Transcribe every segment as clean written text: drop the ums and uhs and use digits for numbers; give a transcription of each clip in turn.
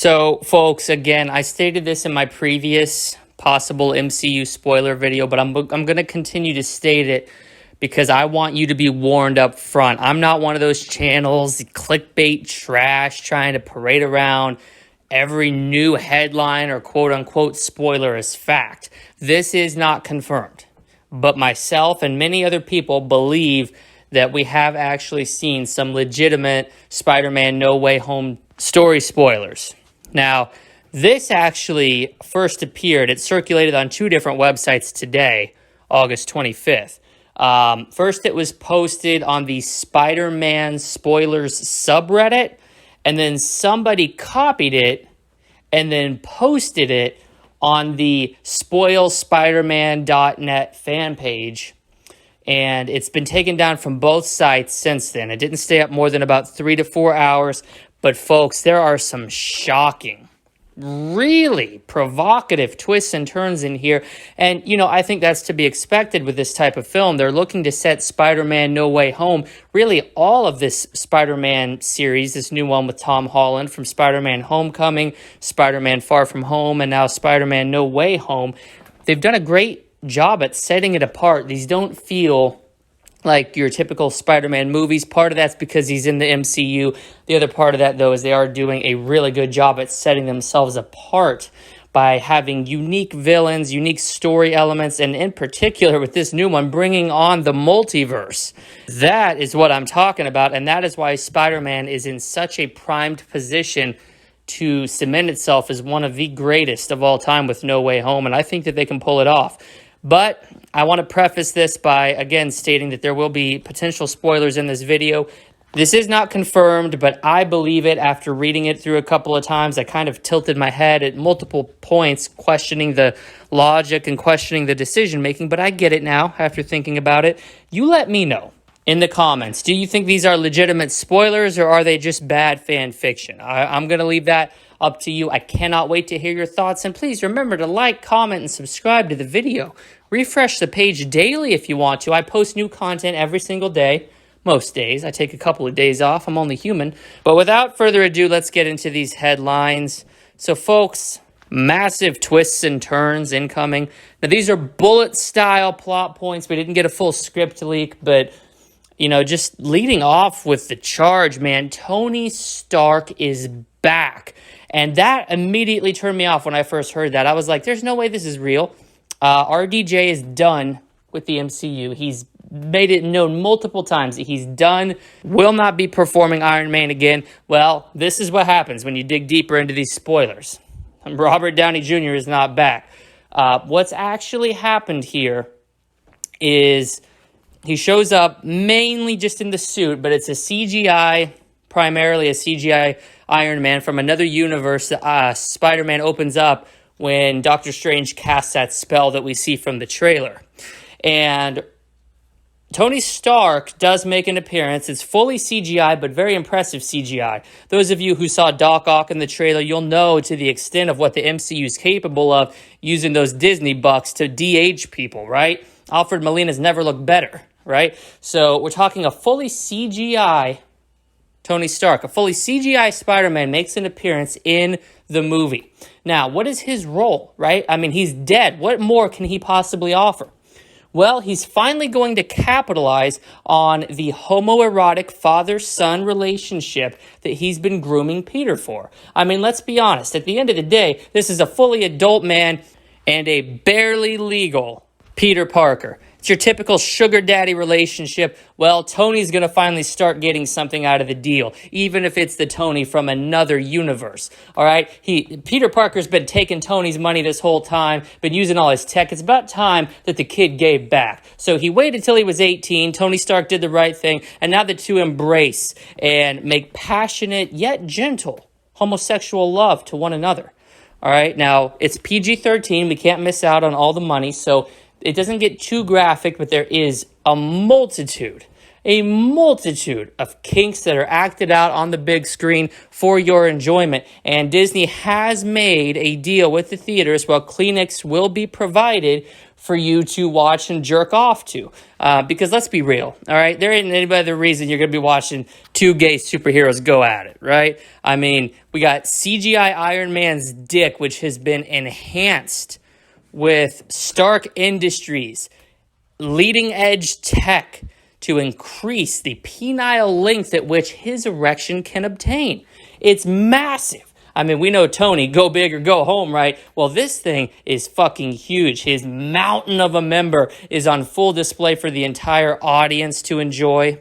So, folks, again, I stated this in my previous possible MCU spoiler video, but I'm going to continue to state it because I want you to be warned up front. I'm not one of those channels, clickbait trash, trying to parade around every new headline or quote-unquote spoiler as fact. This is not confirmed, but myself and many other people believe that we have actually seen some legitimate Spider-Man No Way Home story spoilers. Now, this actually first appeared, it circulated on two different websites today, August 25th. First, it was posted on the Spider-Man Spoilers subreddit, and then somebody copied it and then posted it on the spoilspiderman.net fan page. And it's been taken down from both sites since then. It didn't stay up more than about 3 to 4 hours. But folks, there are some shocking, really provocative twists and turns in here. And, you know, I think that's to be expected with this type of film. They're looking to set Spider-Man No Way Home, really all of this Spider-Man series, this new one with Tom Holland from Spider-Man Homecoming, Spider-Man Far From Home, and now Spider-Man No Way Home. They've done a great job at setting it apart. These don't feel like your typical Spider-Man movies. Part of that's because he's in the MCU. The other part of that, though, is they are doing a really good job at setting themselves apart by having unique villains, unique story elements, and in particular with this new one, bringing on the multiverse. That is what I'm talking about, and that is why Spider-Man is in such a primed position to cement itself as one of the greatest of all time with No Way Home, and I think that they can pull it off. But I want to preface this by, again, stating that there will be potential spoilers in this video. This is not confirmed, but I believe it after reading it through a couple of times. I kind of tilted my head at multiple points, questioning the logic and questioning the decision-making, but I get it now after thinking about it. You let me know in the comments. Do you think these are legitimate spoilers, or are they just bad fan fiction? I'm going to leave that up to you. I cannot wait to hear your thoughts. And please remember to like, comment, and subscribe to the video. Refresh the page daily if you want to. I post new content every single day. Most days. I take a couple of days off. I'm only human. But without further ado, let's get into these headlines. So, folks, massive twists and turns incoming. Now, these are bullet-style plot points. We didn't get a full script leak, but you know, just leading off with the charge, man, Tony Stark is back. And that immediately turned me off when I first heard that. I was like, there's no way this is real. RDJ is done with the MCU. He's made it known multiple times that he's done, will not be performing Iron Man again. Well, this is what happens when you dig deeper into these spoilers. Robert Downey Jr. is not back. What's actually happened here is he shows up mainly just in the suit, but it's a CGI, primarily a CGI Iron Man from another universe that Spider-Man opens up when Doctor Strange casts that spell that we see from the trailer. And Tony Stark does make an appearance. It's fully CGI, but very impressive CGI. Those of you who saw Doc Ock in the trailer, you'll know to the extent of what the MCU is capable of using those Disney bucks to de-age people, right? Alfred Molina's never looked better, right? So we're talking a fully CGI Tony Stark. A fully CGI Spider-Man makes an appearance in the movie. Now, what is his role, right? I mean, he's dead. What more can he possibly offer? Well, he's finally going to capitalize on the homoerotic father-son relationship that he's been grooming Peter for. I mean, let's be honest. At the end of the day, this is a fully adult man and a barely legal Peter Parker. It's your typical sugar daddy relationship. Well, Tony's going to finally start getting something out of the deal, even if it's the Tony from another universe. All right? Peter Parker's been taking Tony's money this whole time, been using all his tech. It's about time that the kid gave back. So he waited till he was 18. Tony Stark did the right thing, and now the two embrace and make passionate yet gentle homosexual love to one another. All right? Now, it's PG-13. We can't miss out on all the money, so it doesn't get too graphic, but there is a multitude a multitude of kinks that are acted out on the big screen for your enjoyment. And Disney has made a deal with the theaters where Kleenex will be provided for you to watch and jerk off to. Because let's be real, all right? There ain't any other reason you're going to be watching two gay superheroes go at it, right? I mean, we got CGI Iron Man's dick, which has been enhanced with Stark Industries, leading edge tech to increase the penile length at which his erection can obtain. It's massive. I mean, we know Tony, go big or go home, right? Well, this thing is fucking huge. His mountain of a member is on full display for the entire audience to enjoy.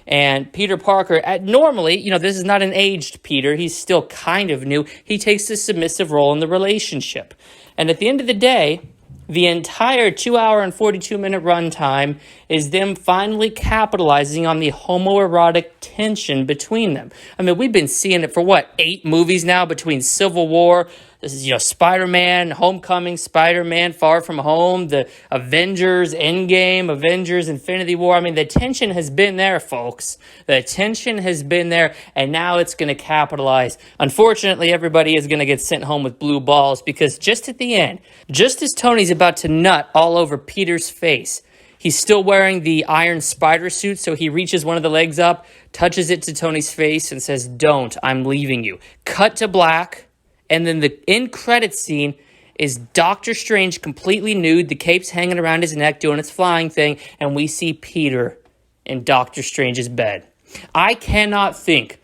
And Peter Parker, normally, this is not an aged Peter. He's still kind of new. He takes a submissive role in the relationship. And at the end of the day, the entire 2 hour and 42-minute runtime is them finally capitalizing on the homoerotic tension between them. I mean, we've been seeing it for 8 movies now between Civil War, this is, Spider-Man, Homecoming, Spider-Man, Far From Home, the Avengers, Endgame, Avengers, Infinity War. I mean, the tension has been there, folks. The tension has been there, and now it's going to capitalize. Unfortunately, everybody is going to get sent home with blue balls because just at the end, just as Tony's about to nut all over Peter's face, he's still wearing the iron spider suit, so he reaches one of the legs up, touches it to Tony's face, and says, "Don't, I'm leaving you." Cut to black. And then the end credit scene is Doctor Strange completely nude, the cape's hanging around his neck doing its flying thing, and we see Peter in Doctor Strange's bed. I cannot think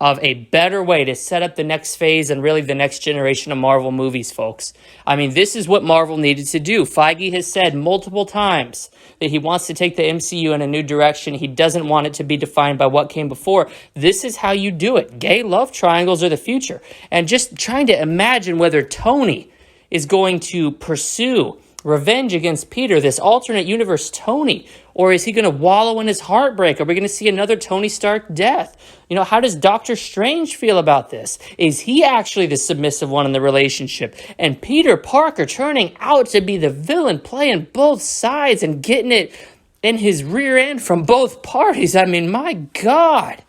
of a better way to set up the next phase and really the next generation of Marvel movies, folks. I mean, this is what Marvel needed to do. Feige has said multiple times that he wants to take the MCU in a new direction. He doesn't want it to be defined by what came before. This is how you do it. Gay love triangles are the future. And just trying to imagine whether Tony is going to pursue revenge against Peter, this alternate universe Tony, or is he going to wallow in his heartbreak? Are we going to see another Tony Stark death? How does Doctor Strange feel about this? Is he actually the submissive one in the relationship? And Peter Parker turning out to be the villain, playing both sides and getting it in his rear end from both parties. I mean, my God,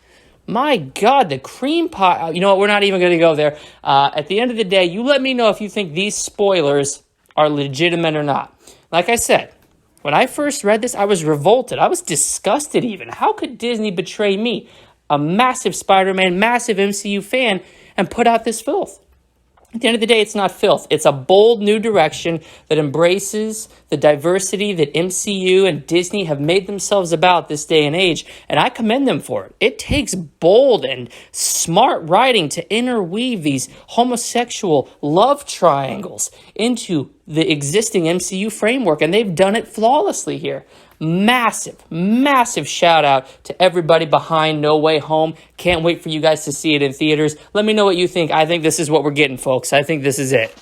the cream pie. You know what? We're not even going to go there. At the end of the day, you let me know if you think these spoilers are legitimate or not. Like I said, when I first read this, I was revolted. I was disgusted even. How could Disney betray me, a massive Spider-Man, massive MCU fan, and put out this filth? At the end of the day, it's not filth. It's a bold new direction that embraces the diversity that MCU and Disney have made themselves about this day and age, and I commend them for it. It takes bold and smart writing to interweave these homosexual love triangles into the existing MCU framework, and they've done it flawlessly here. Massive shout out to everybody behind No Way Home. Can't wait for you guys to see it in theaters. Let me know what you think. I think this is what we're getting, folks. I think this is it.